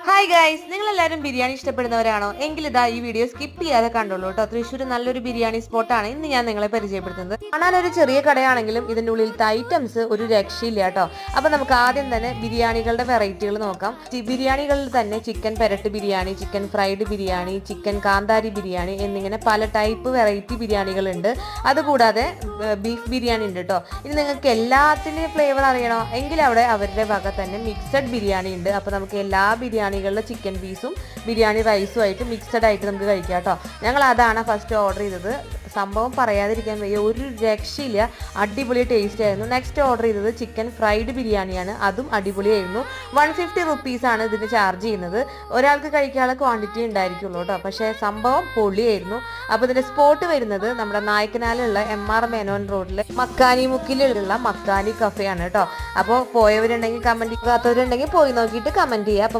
Hi guys, നിങ്ങൾ എല്ലാവരും ബിരിയാണി ഇഷ്ടപ്പെടുന്നവരാണോ? എങ്കിൽ ഇതാ ഈ വീഡിയോ സ്കിപ്പ് ചെയ്യാതെ കണ്ടോളൂ കേട്ടോ. തൃശ്ശൂർ നല്ലൊരു ബിരിയാണി സ്പോട്ടാണ് ഇന്ന് ഞാൻ നിങ്ങളെ പരിചയപ്പെടുത്തുന്നത്. കാണാൻ ഒരു ചെറിയ കടയാണെങ്കിലും ഇതിന്റെ ഉള്ളിലത്തെ ഐറ്റംസ് ഒരു രക്ഷയില്ല കേട്ടോ. അപ്പൊ നമുക്ക് ആദ്യം തന്നെ ബിരിയാണികളുടെ വെറൈറ്റികൾ നോക്കാം. ബിരിയാണികളിൽ തന്നെ ചിക്കൻ പെരട്ട് biryani, chicken fried biryani, chicken കാന്താരി ബിരിയാണി എന്നിങ്ങനെ പല ടൈപ്പ് വെറൈറ്റി ബിരിയാണികളുണ്ട്. അതുകൂടാതെ ബീഫ് ബിരിയാണി ഉണ്ട് കേട്ടോ. ഇനി നിങ്ങൾക്ക് എല്ലാത്തിൻ്റെയും ഫ്ലേവർ അറിയണോ എങ്കിൽ അവിടെ അവരുടെ വക തന്നെ മിക്സഡ് ബിരിയാണി ഉണ്ട്. അപ്പോൾ നമുക്ക് എല്ലാ ബിരിയാണികളിലെ ചിക്കൻ പീസും ബിരിയാണി റൈസും ആയിട്ട് മിക്സഡ് ആയിട്ട് നമുക്ക് കഴിക്കാം കേട്ടോ. ഞങ്ങൾ അതാണ് ഫസ്റ്റ് ഓർഡർ ചെയ്തത്. സംഭവം പറയാതിരിക്കാൻ വയ്യ, ഒരു രക്ഷയില്ല, അടിപൊളി ടേസ്റ്റ് ആയിരുന്നു. നെക്സ്റ്റ് ഓർഡർ ചെയ്തത് ചിക്കൻ ഫ്രൈഡ് ബിരിയാണിയാണ്, അതും അടിപൊളിയായിരുന്നു. 150 റുപ്പീസാണ് ഇതിന് ചാർജ് ചെയ്യുന്നത്. ഒരാൾക്ക് കഴിക്കാനുള്ള ക്വാണ്ടിറ്റി ഉണ്ടായിരിക്കുള്ളൂ കേട്ടോ, പക്ഷേ സംഭവം പൊളിയായിരുന്നു. അപ്പോൾ ഇതിൻ്റെ സ്പോട്ട് വരുന്നത് നമ്മുടെ നായ്ക്കനാലുള്ള MR മേനോൻ റോഡിലെ മക്കാനി മുക്കിലുള്ള മക്കാനി കഫേ ആണ് കേട്ടോ. അപ്പോൾ പോയവരുണ്ടെങ്കിൽ കമൻറ്റ് ചെയ്യാത്തവരുണ്ടെങ്കിൽ പോയി നോക്കിയിട്ട് കമൻറ്റ് ചെയ്യുക. അപ്പോൾ